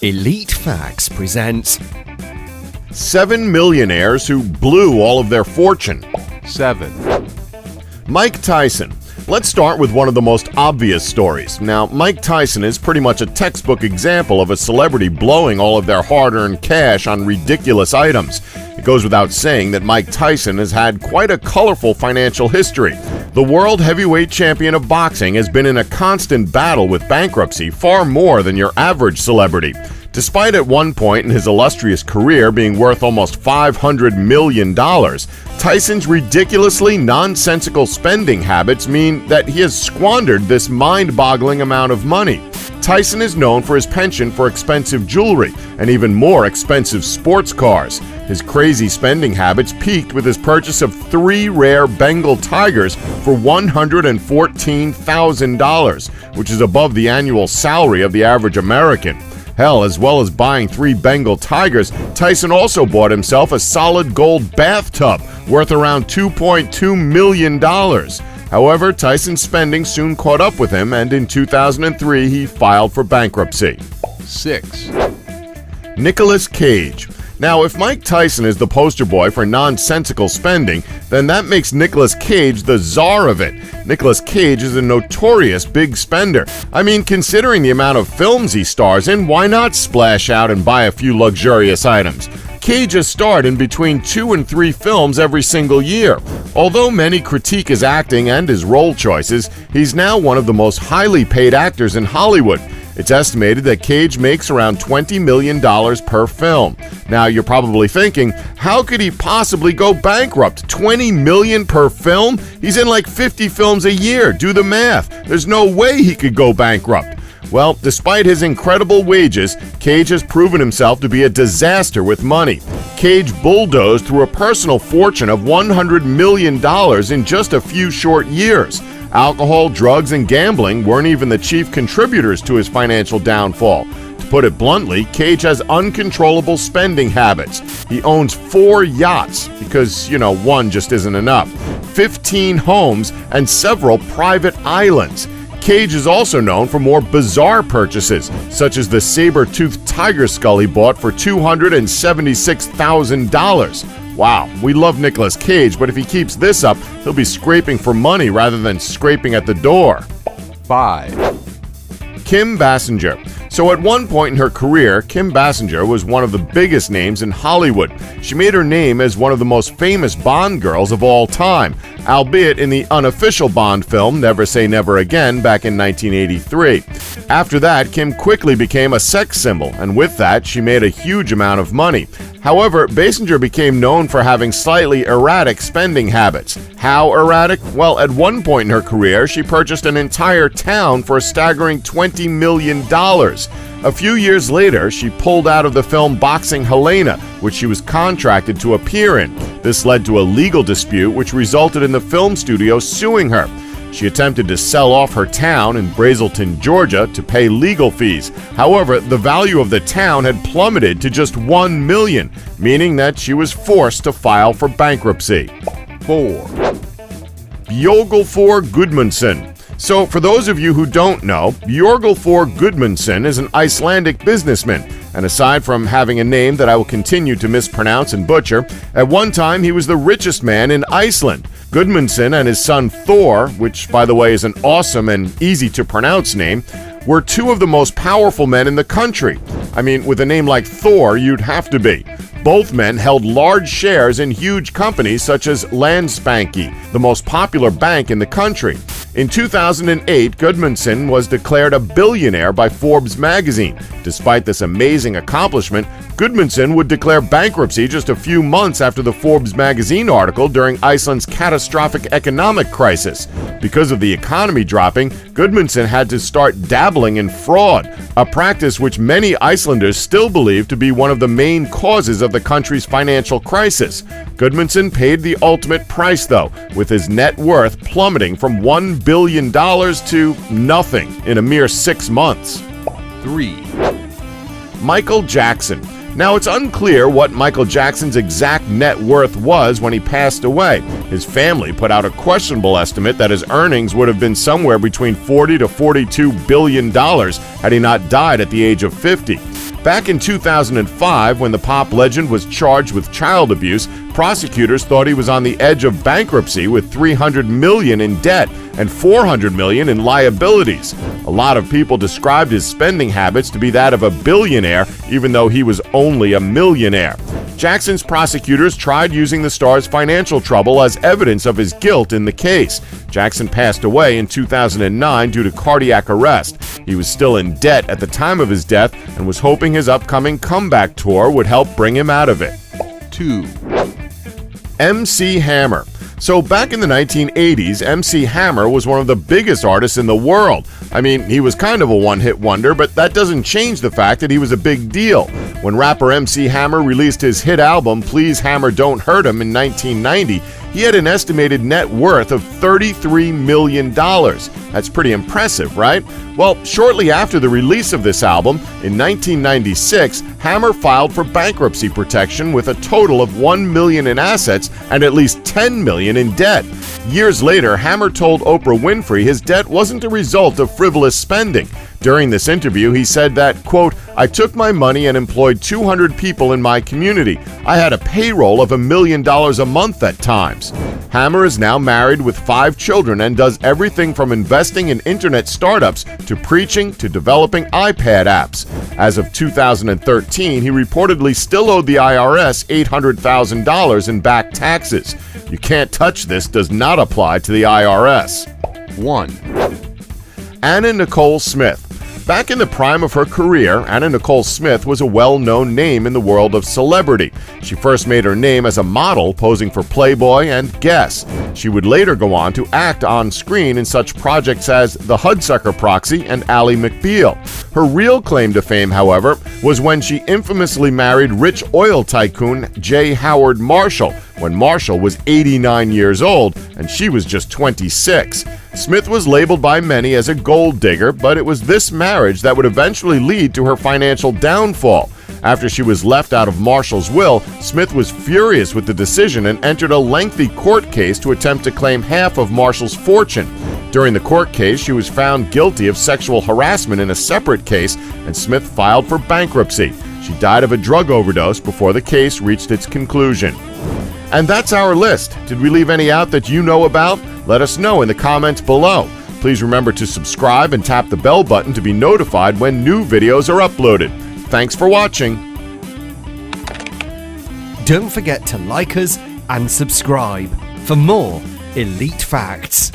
Elite Facts presents 7 millionaires who blew all of their fortune. 7. Mike Tyson. Let's start with one of the most obvious stories. Now, Mike Tyson is pretty much a textbook example of a celebrity blowing all of their hard-earned cash on ridiculous items. It goes without saying that Mike Tyson has had quite a colorful financial history. The world heavyweight champion of boxing has been in a constant battle with bankruptcy, far more than your average celebrity. Despite at one point in his illustrious career being worth almost $500 million, Tyson's ridiculously nonsensical spending habits mean that he has squandered this mind-boggling amount of money. Tyson is known for his penchant for expensive jewelry and even more expensive sports cars. His crazy spending habits peaked with his purchase of 3 rare Bengal tigers for $114,000, which is above the annual salary of the average American. Hell, as well as buying 3 Bengal tigers, Tyson also bought himself a solid gold bathtub worth around $2.2 million. However, Tyson's spending soon caught up with him, and in 2003 he filed for bankruptcy. 6. Nicolas Cage. Now, if Mike Tyson is the poster boy for nonsensical spending, then that makes Nicolas Cage the czar of it. Nicolas Cage is a notorious big spender. I mean, considering the amount of films he stars in, why not splash out and buy a few luxurious items? Cage has starred in between 2 and 3 films every single year. Although many critique his acting and his role choices, he's now one of the most highly paid actors in Hollywood. It's estimated that Cage makes around $20 million per film. Now, you're probably thinking, how could he possibly go bankrupt? $20 million per film? He's in like 50 films a year. Do the math. There's no way he could go bankrupt. Well, despite his incredible wages, Cage has proven himself to be a disaster with money. Cage bulldozed through a personal fortune of $100 million in just a few short years. Alcohol, drugs, and gambling weren't even the chief contributors to his financial downfall. To put it bluntly, Cage has uncontrollable spending habits. He owns 4 yachts, because, one just isn't enough, 15 homes, and several private islands. Cage is also known for more bizarre purchases, such as the saber-toothed tiger skull he bought for $276,000. Wow, we love Nicolas Cage, but if he keeps this up, he'll be scraping for money rather than scraping at the door. 5. Kim Basinger. So at one point in her career, Kim Basinger was one of the biggest names in Hollywood. She made her name as one of the most famous Bond girls of all time, albeit in the unofficial Bond film Never Say Never Again back in 1983. After that, Kim quickly became a sex symbol, and with that, she made a huge amount of money. However, Basinger became known for having slightly erratic spending habits. How erratic? Well, at one point in her career, she purchased an entire town for a staggering $20 million. A few years later, she pulled out of the film Boxing Helena, which she was contracted to appear in. This led to a legal dispute which resulted in the film studio suing her. She attempted to sell off her town in Brazelton, Georgia, to pay legal fees. However, the value of the town had plummeted to just $1 million, meaning that she was forced to file for bankruptcy. 4. Björgulfur Gudmundsson. So, for those of you who don't know, Björgulfur Gudmundsson is an Icelandic businessman, and aside from having a name that I will continue to mispronounce and butcher, at one time he was the richest man in Iceland. Gudmundsson and his son Thor, which by the way is an awesome and easy to pronounce name, were 2 of the most powerful men in the country. I mean, with a name like Thor, you'd have to be. Both men held large shares in huge companies such as Landsbanki, the most popular bank in the country. In 2008, Gudmundsson was declared a billionaire by Forbes magazine. Despite this amazing accomplishment, Gudmundsson would declare bankruptcy just a few months after the Forbes magazine article during Iceland's catastrophic economic crisis. Because of the economy dropping, Gudmundsson had to start dabbling in fraud, a practice which many Icelanders still believe to be one of the main causes of the country's financial crisis. Gudmundsson paid the ultimate price, though, with his net worth plummeting from $1 billion to nothing in a mere 6 months. 3. Michael Jackson. Now, it's unclear what Michael Jackson's exact net worth was when he passed away. His family put out a questionable estimate that his earnings would have been somewhere between $40 to $42 billion had he not died at the age of 50. Back in 2005, when the pop legend was charged with child abuse, prosecutors thought he was on the edge of bankruptcy with $300 million in debt and $400 million in liabilities. A lot of people described his spending habits to be that of a billionaire, even though he was only a millionaire. Jackson's prosecutors tried using the star's financial trouble as evidence of his guilt in the case. Jackson passed away in 2009 due to cardiac arrest. He was still in debt at the time of his death and was hoping his upcoming comeback tour would help bring him out of it. 2, MC Hammer. So back in the 1980s, MC Hammer was one of the biggest artists in the world. I mean, he was kind of a one-hit wonder, but that doesn't change the fact that he was a big deal. When rapper MC Hammer released his hit album, Please Hammer Don't Hurt Him, in 1990, he had an estimated net worth of $33 million. That's pretty impressive, right? Well, shortly after the release of this album, in 1996, Hammer filed for bankruptcy protection with a total of $1 million in assets and at least $10 million in debt. Years later, Hammer told Oprah Winfrey his debt wasn't a result of frivolous spending. During this interview, he said that, quote, "I took my money and employed 200 people in my community. I had a payroll of $1 million a month at times." Hammer is now married with 5 children and does everything from investing in internet startups to preaching to developing iPad apps. As of 2013, he reportedly still owed the IRS $800,000 in back taxes. You can't touch this does not apply to the IRS. 1, Anna Nicole Smith. Back in the prime of her career, Anna Nicole Smith was a well-known name in the world of celebrity. She first made her name as a model, posing for Playboy and Guess. She would later go on to act on screen in such projects as The Hudsucker Proxy and Ally McBeal. Her real claim to fame, however, was when she infamously married rich oil tycoon J. Howard Marshall, when Marshall was 89 years old and she was just 26. Smith was labeled by many as a gold digger, but it was this marriage that would eventually lead to her financial downfall. After she was left out of Marshall's will, Smith was furious with the decision and entered a lengthy court case to attempt to claim half of Marshall's fortune. During the court case, she was found guilty of sexual harassment in a separate case, and Smith filed for bankruptcy. She died of a drug overdose before the case reached its conclusion. And that's our list. Did we leave any out that you know about? Let us know in the comments below. Please remember to subscribe and tap the bell button to be notified when new videos are uploaded. Thanks for watching. Don't forget to like us and subscribe for more elite facts.